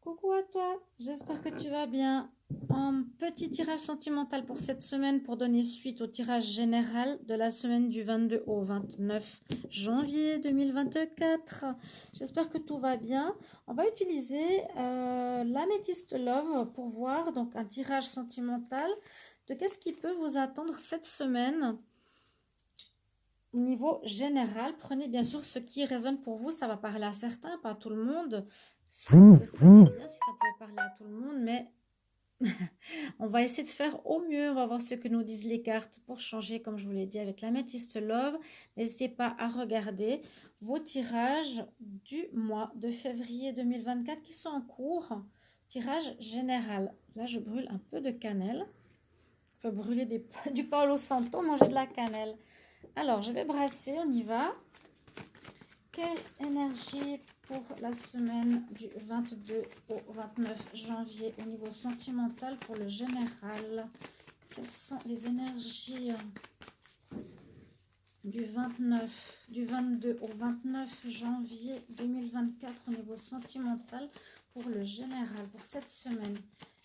Coucou à toi, j'espère que tu vas bien. Un petit tirage sentimental pour cette semaine pour donner suite au tirage général de la semaine du 22 au 29 janvier 2024. J'espère que tout va bien. On va utiliser l'améthyste Love pour voir donc un tirage sentimental de qu'est-ce qui peut vous attendre cette semaine. Niveau général, prenez bien sûr ce qui résonne pour vous. Ça va parler à certains, pas à tout le monde. Ce serait bien si ça pouvait parler à tout le monde, mais on va essayer de faire au mieux. On va voir ce que nous disent les cartes pour changer, comme je vous l'ai dit, avec l'améthyste Love. N'hésitez pas à regarder vos tirages du mois de février 2024 qui sont en cours. Tirage général. Là, je brûle un peu de cannelle. On peut brûler du Palo Santo, manger de la cannelle. Alors, je vais brasser, on y va. Quelle énergie pour la semaine du 22 au 29 janvier au niveau sentimental pour le général? Quelles sont les énergies du 22 au 29 janvier 2024 au niveau sentimental pour le général, pour cette semaine?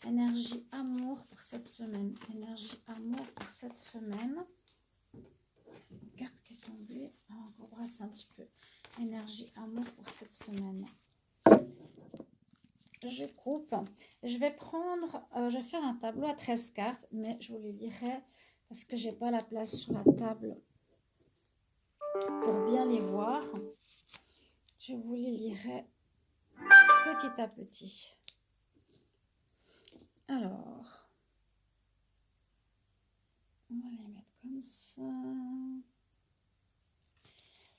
Énergie amour pour cette semaine. Énergie amour pour cette semaine. Une carte qui est tombée. On va brasser un petit peu. Énergie amour pour cette semaine. Je coupe. Je vais prendre, je vais faire un tableau à 13 cartes, mais je vous les lirai parce que j'ai pas la place sur la table pour bien les voir. Je vous les lirai petit à petit. Alors, on va les mettre comme ça.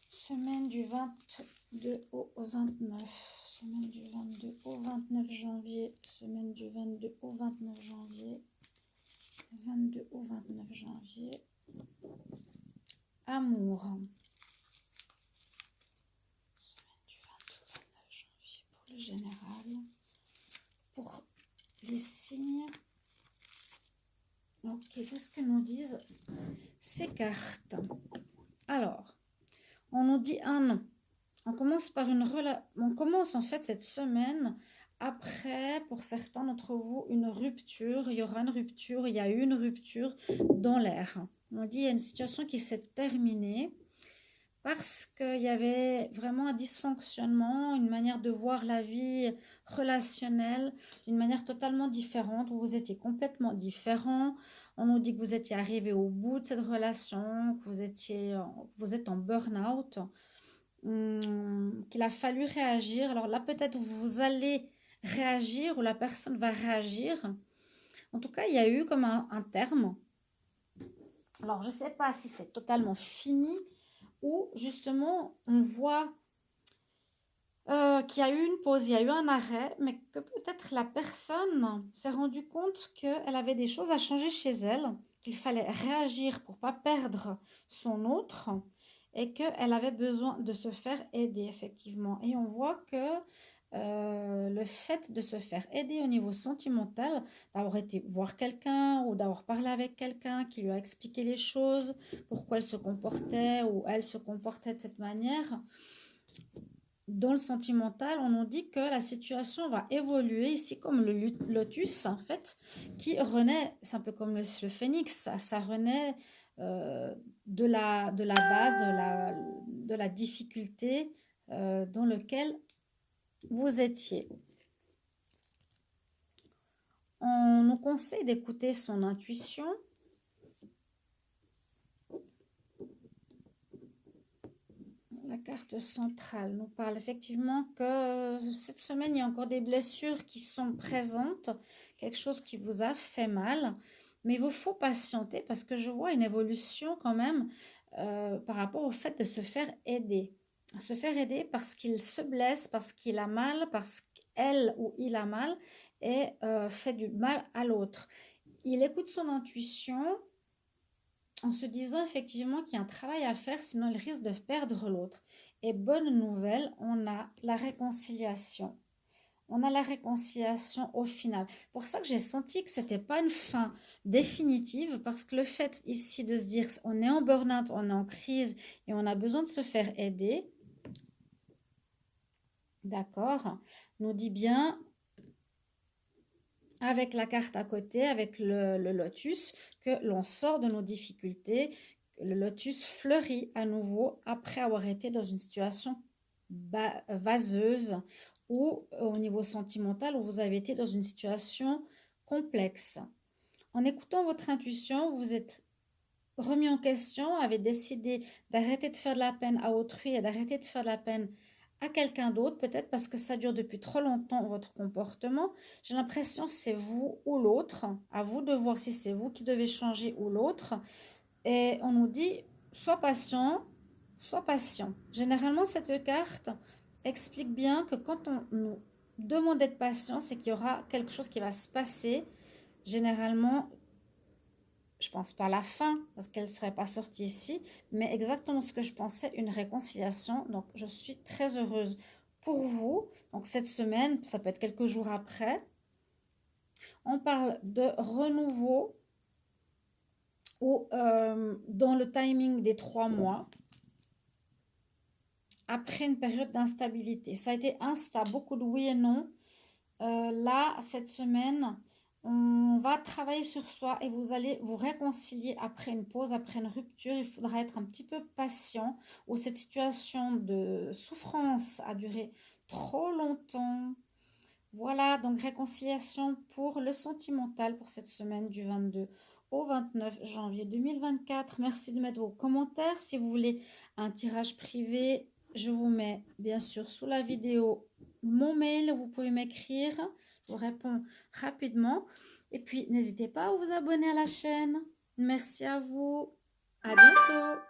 Semaine du 22 au 29. Semaine du 22 au 29 janvier. Semaine du 22 au 29 janvier. 22 au 29 janvier. Amour. Semaine du 22 au 29 janvier pour le général. Pour les signes. Ok, qu'est-ce que nous disent ces cartes? Alors, on nous dit un non. On commence par on commence en fait cette semaine après, pour certains d'entre vous, une rupture. Il y aura une rupture, il y a eu une rupture dans l'air. On dit il y a une situation qui s'est terminée parce qu'il y avait vraiment un dysfonctionnement, une manière de voir la vie relationnelle d'une manière totalement différente, où vous étiez complètement différent. On nous dit que vous étiez arrivé au bout de cette relation, que vous êtes en burn-out. Qu'il a fallu réagir. Alors là, peut-être vous allez réagir ou la personne va réagir. En tout cas, il y a eu comme un terme. Alors, je ne sais pas si c'est totalement fini ou justement, on voit qu'il y a eu une pause, il y a eu un arrêt, mais que peut-être la personne s'est rendue compte qu'elle avait des choses à changer chez elle, qu'il fallait réagir pour ne pas perdre son autre et qu'elle avait besoin de se faire aider, effectivement. Et on voit que le fait de se faire aider au niveau sentimental, d'avoir été voir quelqu'un ou d'avoir parlé avec quelqu'un qui lui a expliqué les choses, pourquoi elle se comportait ou elle se comportait de cette manière, dans le sentimental, on nous dit que la situation va évoluer ici comme le lotus, en fait, qui renaît, c'est un peu comme le phénix, ça renaît de la base, de la difficulté dans laquelle vous étiez. On nous conseille d'écouter son intuition. La carte centrale nous parle effectivement que cette semaine, il y a encore des blessures qui sont présentes, quelque chose qui vous a fait mal, mais il vous faut patienter parce que je vois une évolution quand même par rapport au fait de se faire aider. Se faire aider parce qu'il se blesse, parce qu'il a mal, parce qu'elle ou il a mal et fait du mal à l'autre. Il écoute son intuition en se disant effectivement qu'il y a un travail à faire, sinon il risque de perdre l'autre. Et bonne nouvelle, on a la réconciliation. On a la réconciliation au final. Pour ça que j'ai senti que ce n'était pas une fin définitive, parce que le fait ici de se dire on est en burn-out, on est en crise et on a besoin de se faire aider, d'accord, nous dit bien avec la carte à côté, avec le lotus, que l'on sort de nos difficultés, que le lotus fleurit à nouveau après avoir été dans une situation vaseuse ou au niveau sentimental où vous avez été dans une situation complexe. En écoutant votre intuition, vous êtes remis en question, avez décidé d'arrêter de faire de la peine à autrui et d'arrêter de faire de la peine à quelqu'un d'autre, peut-être parce que ça dure depuis trop longtemps votre comportement. J'ai l'impression que c'est vous ou l'autre. À vous de voir si c'est vous qui devez changer ou l'autre. Et on nous dit, sois patient, sois patient. Généralement, cette carte explique bien que quand on nous demande d'être patient, c'est qu'il y aura quelque chose qui va se passer. Généralement, je pense pas à la fin, parce qu'elle ne serait pas sortie ici, mais exactement ce que je pensais, une réconciliation. Donc, je suis très heureuse pour vous. Donc, cette semaine, ça peut être quelques jours après. On parle de renouveau ou dans le timing des 3 mois, après une période d'instabilité. Ça a été instable, beaucoup de oui et non. Là, cette semaine, on va travailler sur soi et vous allez vous réconcilier après une pause, après une rupture. Il faudra être un petit peu patient ou cette situation de souffrance a duré trop longtemps. Voilà, donc réconciliation pour le sentimental pour cette semaine du 22 au 29 janvier 2024. Merci de mettre vos commentaires. Si vous voulez un tirage privé, je vous mets bien sûr sous la vidéo mon mail. Vous pouvez m'écrire. Je vous réponds rapidement. Et puis, n'hésitez pas à vous abonner à la chaîne. Merci à vous. À bientôt.